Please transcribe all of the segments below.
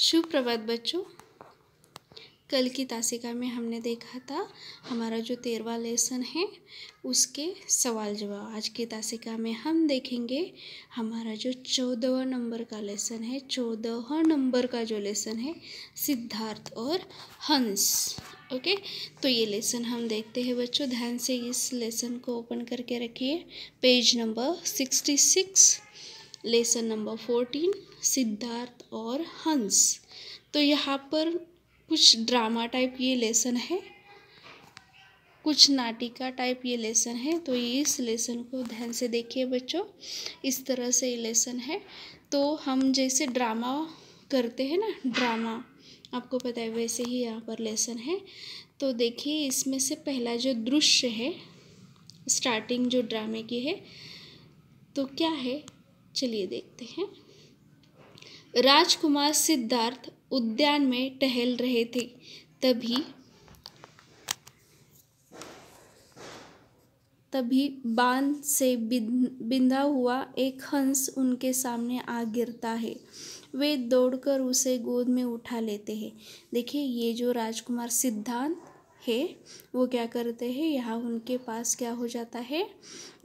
शुभ प्रभात बच्चों। कल की तासिका में हमने देखा था हमारा जो 13वां लेसन है उसके सवाल जवाब। आज की तासिका में हम देखेंगे हमारा जो 14वां नंबर का लेसन है। 14वां नंबर का जो लेसन है सिद्धार्थ और हंस। ओके, तो ये लेसन हम देखते हैं बच्चों। ध्यान से इस लेसन को ओपन करके रखिए। Page number 66, lesson number 14, Siddharth और हंस। तो यहाँ पर कुछ ड्रामा टाइप ये लेसन है, कुछ नाटिका टाइप ये लेसन है। तो इस लेसन को ध्यान से देखिए बच्चों। इस तरह से ये लेसन है। तो हम जैसे ड्रामा करते हैं ना, ड्रामा आपको पता है, वैसे ही यहाँ पर लेसन है। तो देखिए इसमें से पहला जो दृश्य है, स्टार्टिंग जो ड्रामे की है, तो क्या है चलिए देखते हैं। राजकुमार सिद्धार्थ उद्यान में टहल रहे थे। तभी बांध से बिंधा हुआ एक हंस उनके सामने आ गिरता है। वे दौड़कर उसे गोद में उठा लेते हैं। देखिए ये जो राजकुमार सिद्धांत है वो क्या करते हैं, यहाँ उनके पास क्या हो जाता है,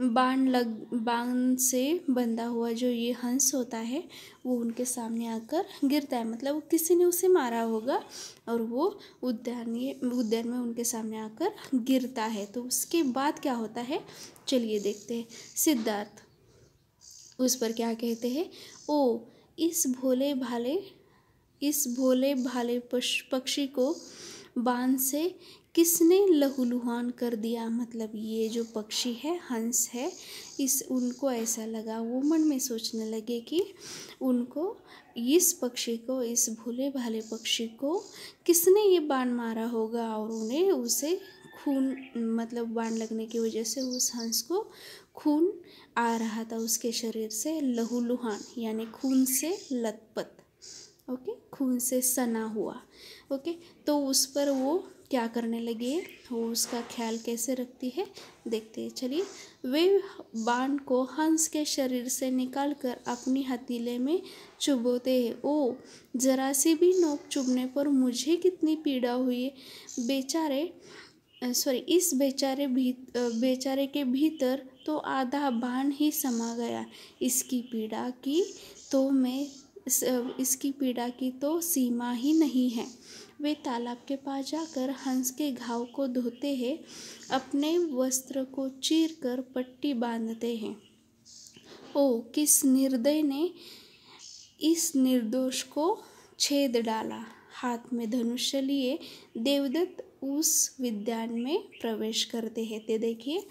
बांध से बंधा हुआ जो ये हंस होता है वो उनके सामने आकर गिरता है। मतलब किसी ने उसे मारा होगा और वो उद्यान में उनके सामने आकर गिरता है। तो उसके बाद क्या होता है चलिए देखते हैं। सिद्धार्थ उस पर क्या कहते हैं, ओ इस भोले भाले पक्षी को बांध से किसने लहूलुहान कर दिया। मतलब ये जो पक्षी है, हंस है, उनको ऐसा लगा, वो मन में सोचने लगे कि उनको इस भोले भाले पक्षी को किसने ये बाण मारा होगा और उन्हें उसे खून, मतलब बाण लगने की वजह से उस हंस को खून आ रहा था उसके शरीर से, लहूलुहान यानी खून से लथपथ। ओके, खून से सना हुआ। ओके, तो उस पर वो क्या करने लगे, वो उसका ख्याल कैसे रखती है देखते हैं चलिए। वे बाण को हंस के शरीर से निकालकर अपनी हथेली में चुभोते हैं। ओ जरा सी भी नोक चुभने पर मुझे कितनी पीड़ा हुई। इस बेचारे के भीतर तो आधा बाण ही समा गया। इसकी पीड़ा की तो सीमा ही नहीं है। वे तालाब के पास जाकर हंस के घाव को धोते हैं, अपने वस्त्र को चीरकर पट्टी बांधते हैं। ओ किस निर्दय ने इस निर्दोष को छेद डाला। हाथ में धनुष्य लिए देवदत्त उस विद्यान में प्रवेश करते हैं। तो देखिए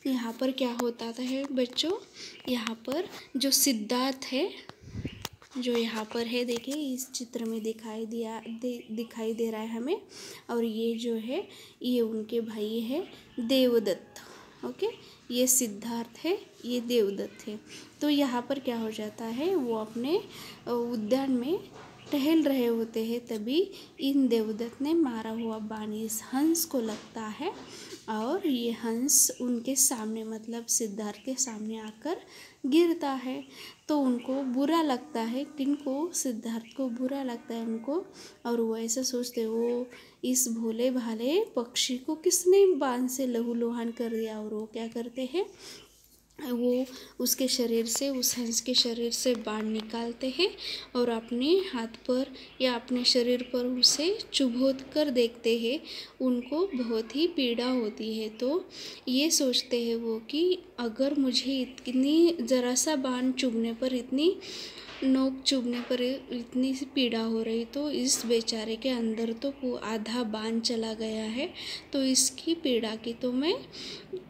यहाँ पर क्या होता है बच्चों, यहाँ पर जो सिद्धार्थ है, जो यहाँ पर है देखिए इस चित्र में दिखाई दे रहा है हमें। और ये जो है ये उनके भाई है देवदत्त। ओके, ये सिद्धार्थ है, ये देवदत्त है। तो यहाँ पर क्या हो जाता है, वो अपने उद्यान में टहल रहे होते हैं, तभी इन देवदत्त ने मारा हुआ बाण इस हंस को लगता है और ये हंस उनके सामने, मतलब सिद्धार्थ के सामने आकर गिरता है। तो उनको बुरा लगता है, किनको, सिद्धार्थ को बुरा लगता है उनको। और वो ऐसा सोचते, वो इस भोले भाले पक्षी को किसने बाण से लहूलुहान कर दिया। और वो क्या करते हैं, वो उसके शरीर से, उस हंस के शरीर से बाण निकालते हैं और अपने हाथ पर या अपने शरीर पर उसे चुभोत कर देखते हैं। उनको बहुत ही पीड़ा होती है। तो ये सोचते हैं वो कि अगर मुझे इतनी ज़रा सा बाण चुभने पर, इतनी नोक चुभने पर इतनी सी पीड़ा हो रही, तो इस बेचारे के अंदर तो वो आधा बाण चला गया है। तो इसकी पीड़ा की तो मैं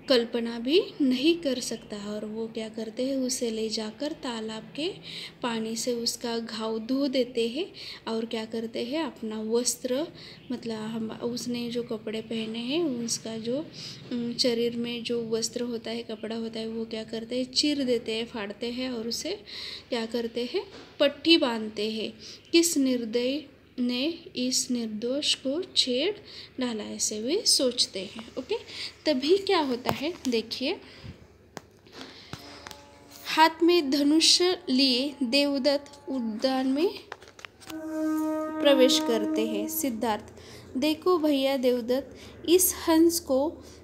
कल्पना भी नहीं कर सकता। और वो क्या करते हैं, उसे ले जाकर तालाब के पानी से उसका घाव धो देते हैं। और क्या करते हैं, अपना वस्त्र, मतलब उसने जो कपड़े पहने हैं उसका जो शरीर में जो वस्त्र होता है, कपड़ा होता है, वो क्या करते हैं, चीर देते हैं, फाड़ते हैं और उसे क्या करते हैं, पट्टी बांधते हैं। किस निर्दय ने इस निर्दोष को छेड़ डाला, ऐसे वे सोचते हैं। ओके, तभी क्या होता है देखिए, हाथ में धनुष लिए देवदत्त उद्यान में प्रवेश करते हैं। सिद्धार्थ, देखो भैया देवदत्त, इस हंस को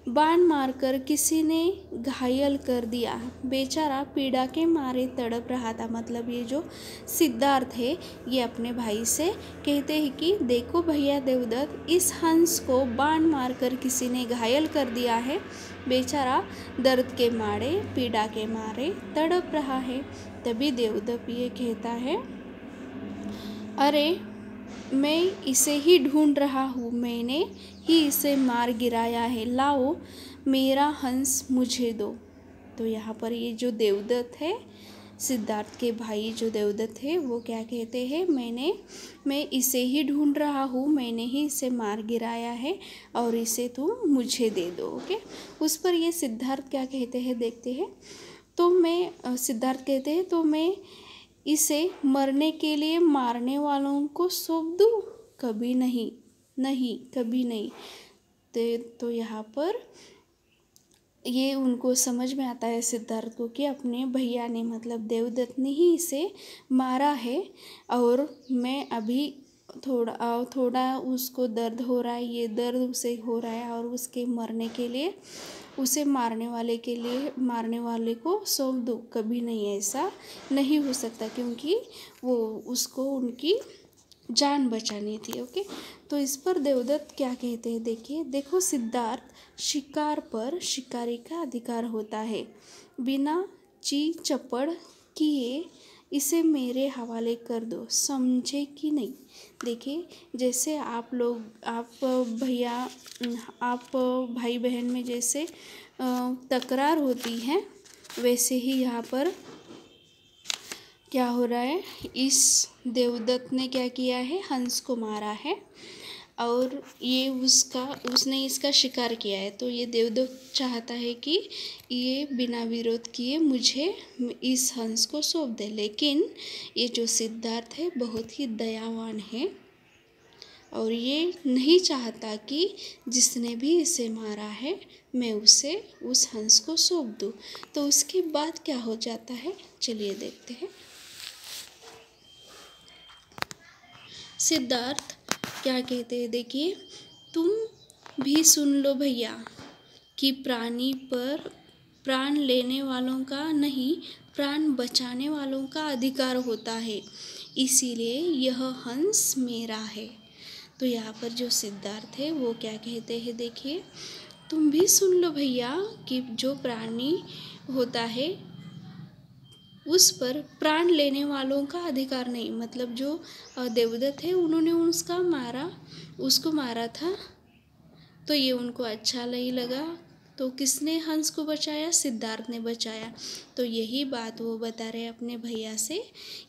बाण मारकर किसी ने घायल कर दिया। बेचारा पीड़ा के मारे तड़प रहा था। मतलब ये जो सिद्धार्थ है ये अपने भाई से कहते हैं कि देखो भैया देवदत्त, इस हंस को बाण मारकर किसी ने घायल कर दिया है। बेचारा दर्द के मारे, पीड़ा के मारे तड़प रहा है। तभी देवदत्त ये कहता है, अरे मैं इसे ही ढूंढ रहा हूँ, मैंने ही इसे मार गिराया है, लाओ मेरा हंस मुझे दो। तो यहाँ पर ये जो देवदत्त है, सिद्धार्थ के भाई जो देवदत्त है, वो क्या कहते हैं, मैं इसे ही ढूंढ रहा हूँ, मैंने ही इसे मार गिराया है और इसे तुम मुझे दे दो। ओके। उस पर ये सिद्धार्थ क्या कहते हैं देखते हैं। सिद्धार्थ कहते हैं तो मैं इसे मरने के लिए मारने वालों को सौंप दूँ? कभी नहीं, नहीं कभी नहीं। तो यहाँ पर ये उनको समझ में आता है सिद्धार्थ को कि अपने भैया ने मतलब देवदत्त ने ही इसे मारा है और मैं अभी थोड़ा उसको दर्द हो रहा है, ये दर्द उसे हो रहा है और उसके मरने के लिए उसे मारने वाले को सौंप दूँ? कभी नहीं, ऐसा नहीं हो सकता, क्योंकि वो उसको उनकी जान बचानी थी। ओके। तो इस पर देवदत्त क्या कहते हैं देखिए, देखो सिद्धार्थ, शिकार पर शिकारी का अधिकार होता है। बिना ची चपड़ किए इसे मेरे हवाले कर दो, समझे कि नहीं। देखिए, जैसे आप भाई बहन में जैसे तकरार होती है, वैसे ही यहाँ पर क्या हो रहा है, इस देवदत्त ने क्या किया है, हंस को मारा है और ये उसने इसका शिकार किया है। तो ये देवदत्त चाहता है कि ये बिना विरोध किए मुझे इस हंस को सौंप दे, लेकिन ये जो सिद्धार्थ है बहुत ही दयावान है और ये नहीं चाहता कि जिसने भी इसे मारा है मैं उसे उस हंस को सौंप दूँ। तो उसके बाद क्या हो जाता है, चलिए देखते हैं। सिद्धार्थ क्या कहते हैं देखिए, तुम भी सुन लो भैया कि प्राणी पर प्राण लेने वालों का नहीं, प्राण बचाने वालों का अधिकार होता है, इसीलिए यह हंस मेरा है। तो यहाँ पर जो सिद्धार्थ है वो क्या कहते हैं देखिए, तुम भी सुन लो भैया कि जो प्राणी होता है उस पर प्राण लेने वालों का अधिकार नहीं। मतलब जो देवदत्त है उन्होंने उसको मारा था, तो ये उनको अच्छा नहीं लगा, तो किसने हंस को बचाया, सिद्धार्थ ने बचाया। तो यही बात वो बता रहे अपने भैया से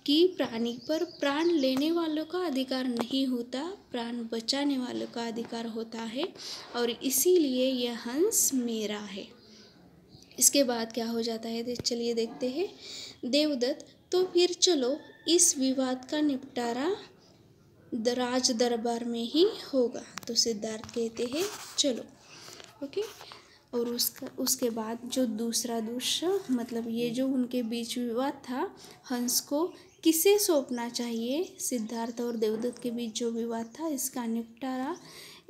कि प्राणी पर प्राण लेने वालों का अधिकार नहीं होता, प्राण बचाने वालों का अधिकार होता है और इसीलिए यह हंस मेरा है। इसके बाद क्या हो जाता है चलिए देखते हैं। देवदत्त, तो फिर चलो इस विवाद का निपटारा राज दरबार में ही होगा। तो सिद्धार्थ कहते हैं चलो। ओके। और उसके बाद जो दूसरा दृश्य, मतलब ये जो उनके बीच विवाद था, हंस को किसे सौंपना चाहिए, सिद्धार्थ और देवदत्त के बीच जो विवाद था, इसका निपटारा,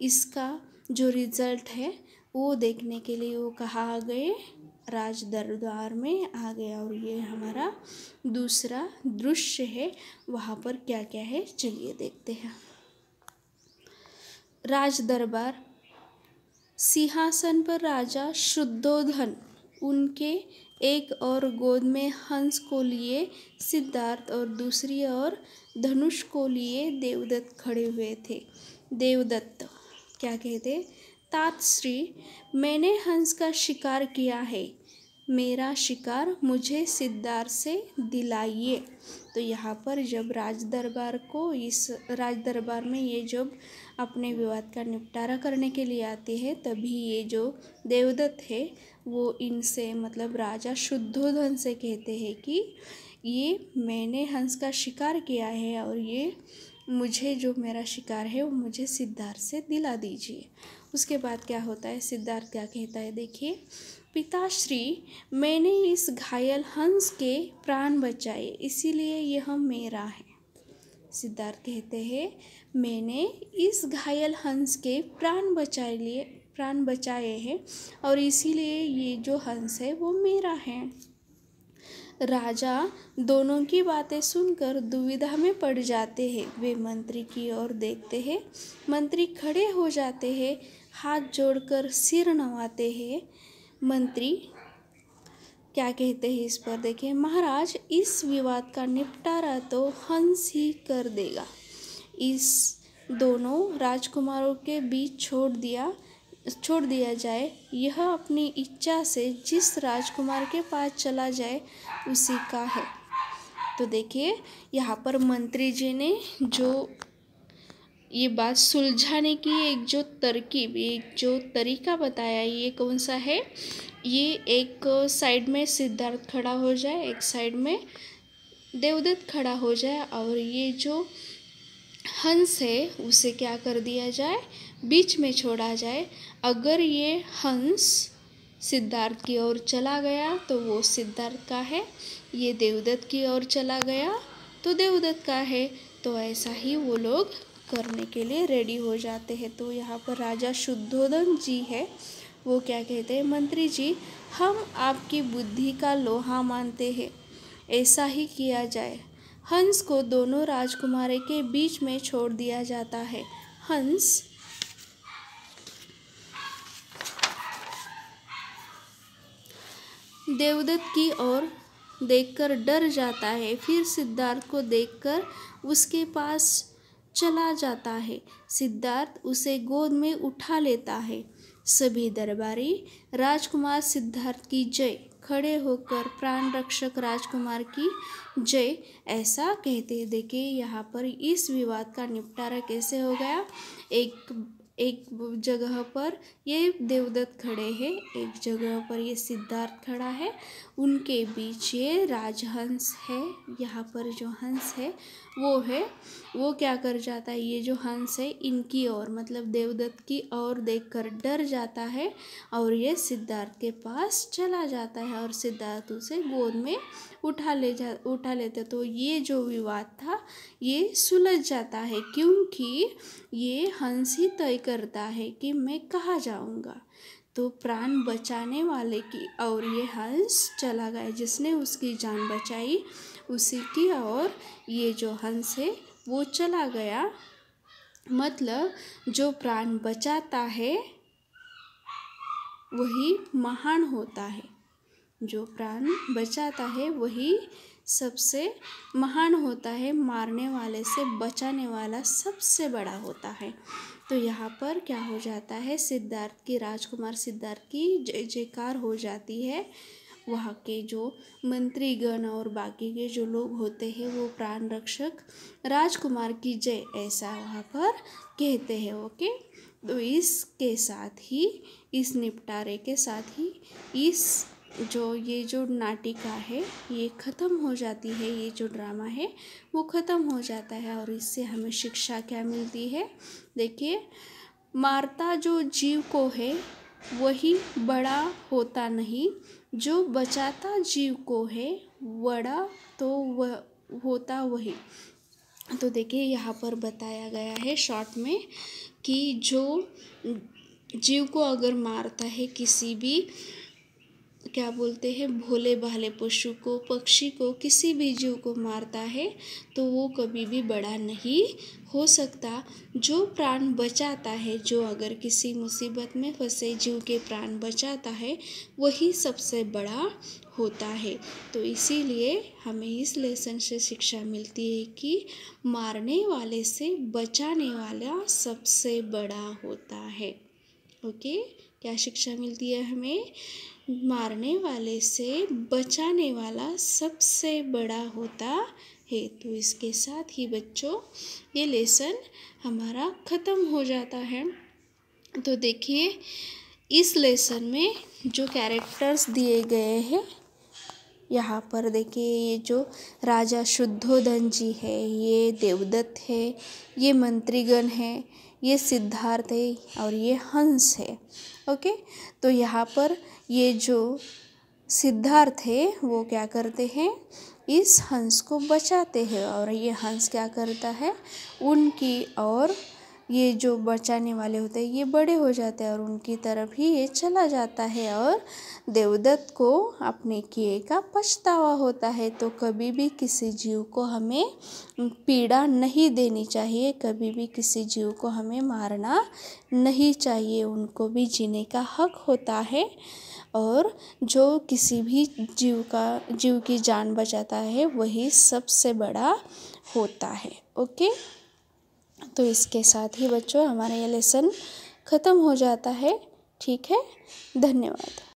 इसका जो रिजल्ट है वो देखने के लिए वो कहाँ आ गए, राज दरबार में आ गया। और ये हमारा दूसरा दृश्य है, वहाँ पर क्या क्या है चलिए देखते हैं। राज दरबार, सिंहासन पर राजा शुद्धोधन, उनके एक और गोद में हंस को लिए सिद्धार्थ और दूसरी ओर धनुष को लिए देवदत्त खड़े हुए थे। देवदत्त क्या कहते, तात श्री, मैंने हंस का शिकार किया है, मेरा शिकार मुझे सिद्धार्थ से दिलाइए। तो यहाँ पर जब इस राज दरबार में ये जब अपने विवाद का निपटारा करने के लिए आते हैं, तभी ये जो देवदत्त है वो इनसे मतलब राजा शुद्धोधन से कहते हैं कि ये मैंने हंस का शिकार किया है और ये मुझे जो मेरा शिकार है वो मुझे सिद्धार्थ से दिला दीजिए। उसके बाद क्या होता है, सिद्धार्थ क्या कहता है देखिए, पिताश्री, मैंने इस घायल हंस के प्राण बचाए, इसीलिए यह मेरा है। सिद्धार्थ कहते हैं, मैंने इस घायल हंस के प्राण बचाए हैं और इसीलिए ये जो हंस है वो मेरा है। राजा दोनों की बातें सुनकर दुविधा में पड़ जाते हैं। वे मंत्री की ओर देखते हैं। मंत्री खड़े हो जाते हैं, हाथ जोड़कर सिर नवाते हैं। मंत्री क्या कहते हैं इस पर देखिए, महाराज इस विवाद का निपटारा तो हंस ही कर देगा। इस दोनों राजकुमारों के बीच छोड़ दिया जाए। यह अपनी इच्छा से जिस राजकुमार के पास चला जाए उसी का है। तो देखिए यहाँ पर मंत्री जी ने जो ये बात सुलझाने की एक जो तरीका बताया, ये कौन सा है? ये एक साइड में सिद्धार्थ खड़ा हो जाए, एक साइड में देवदत्त खड़ा हो जाए और ये जो हंस है उसे क्या कर दिया जाए, बीच में छोड़ा जाए। अगर ये हंस सिद्धार्थ की ओर चला गया तो वो सिद्धार्थ का है, ये देवदत्त की ओर चला गया तो देवदत्त का है। तो ऐसा ही वो लोग करने के लिए रेडी हो जाते हैं। तो यहाँ पर राजा शुद्धोधन जी है, वो क्या कहते हैं, मंत्री जी हम आपकी बुद्धि का लोहा मानते हैं, ऐसा ही किया जाए। हंस को दोनों राजकुमारों के बीच में छोड़ दिया जाता है। हंस देवदत्त की ओर देखकर डर जाता है, फिर सिद्धार्थ को देखकर उसके पास चला जाता है। सिद्धार्थ उसे गोद में उठा लेता है। सभी दरबारी राजकुमार सिद्धार्थ की जय खड़े होकर प्राण रक्षक राजकुमार की जय ऐसा कहते हैं। देखिए यहाँ पर इस विवाद का निपटारा कैसे हो गया। एक जगह पर ये देवदत्त खड़े हैं, एक जगह पर ये सिद्धार्थ खड़ा है, उनके बीच ये राजहंस है। यहाँ पर जो हंस है वो क्या कर जाता है, ये जो हंस है इनकी ओर मतलब देवदत्त की ओर देखकर डर जाता है और ये सिद्धार्थ के पास चला जाता है और सिद्धार्थ उसे गोद में उठा लेते। तो ये जो विवाद था ये सुलझ जाता है, क्योंकि ये हंस ही तय करता है कि मैं कहाँ जाऊँगा। तो प्राण बचाने वाले की और ये हंस चला गया, जिसने उसकी जान बचाई उसी की और ये जो हंस है वो चला गया। मतलब जो प्राण बचाता है वही महान होता है, जो प्राण बचाता है वही सबसे महान होता है, मारने वाले से बचाने वाला सबसे बड़ा होता है। तो यहाँ पर क्या हो जाता है, राजकुमार सिद्धार्थ की जय जयकार हो जाती है। वहाँ के जो मंत्रीगण और बाकी के जो लोग होते हैं वो प्राण रक्षक राजकुमार की जय ऐसा वहाँ पर कहते हैं। ओके, तो इसके साथ ही इस निपटारे के साथ ही ये जो नाटिका है ये ख़त्म हो जाती है, ये जो ड्रामा है वो ख़त्म हो जाता है। और इससे हमें शिक्षा क्या मिलती है, देखिए, मारता जो जीव को है वही बड़ा होता नहीं, जो बचाता जीव को है बड़ा तो वह होता वही। तो देखिए यहाँ पर बताया गया है शॉर्ट में कि जो जीव को अगर मारता है, किसी भी क्या बोलते हैं भोले भाले पशु को, पक्षी को, किसी भी जीव को मारता है तो वो कभी भी बड़ा नहीं हो सकता। जो प्राण बचाता है, जो अगर किसी मुसीबत में फंसे जीव के प्राण बचाता है वही सबसे बड़ा होता है। तो इसीलिए हमें इस लेसन से शिक्षा मिलती है कि मारने वाले से बचाने वाला सबसे बड़ा होता है। ओके, क्या शिक्षा मिलती है हमें, मारने वाले से बचाने वाला सबसे बड़ा होता है। तो इसके साथ ही बच्चों ये लेसन हमारा ख़त्म हो जाता है। तो देखिए इस लेसन में जो कैरेक्टर्स दिए गए हैं, यहाँ पर देखिए ये जो राजा शुद्धोधन जी है, ये देवदत्त है, ये मंत्रीगण है, ये सिद्धार्थ है और ये हंस है। ओके, तो यहाँ पर ये जो सिद्धार्थ है वो क्या करते हैं, इस हंस को बचाते हैं। और ये हंस क्या करता है, उनकी और ये जो बचाने वाले होते हैं ये बड़े हो जाते हैं और उनकी तरफ ही ये चला जाता है और देवदत्त को अपने किए का पछतावा होता है। तो कभी भी किसी जीव को हमें पीड़ा नहीं देनी चाहिए, कभी भी किसी जीव को हमें मारना नहीं चाहिए, उनको भी जीने का हक होता है। और जो किसी भी जीव की जान बचाता है वही सबसे बड़ा होता है। ओके, तो इसके साथ ही बच्चों हमारा ये लेसन ख़त्म हो जाता है। ठीक है, धन्यवाद।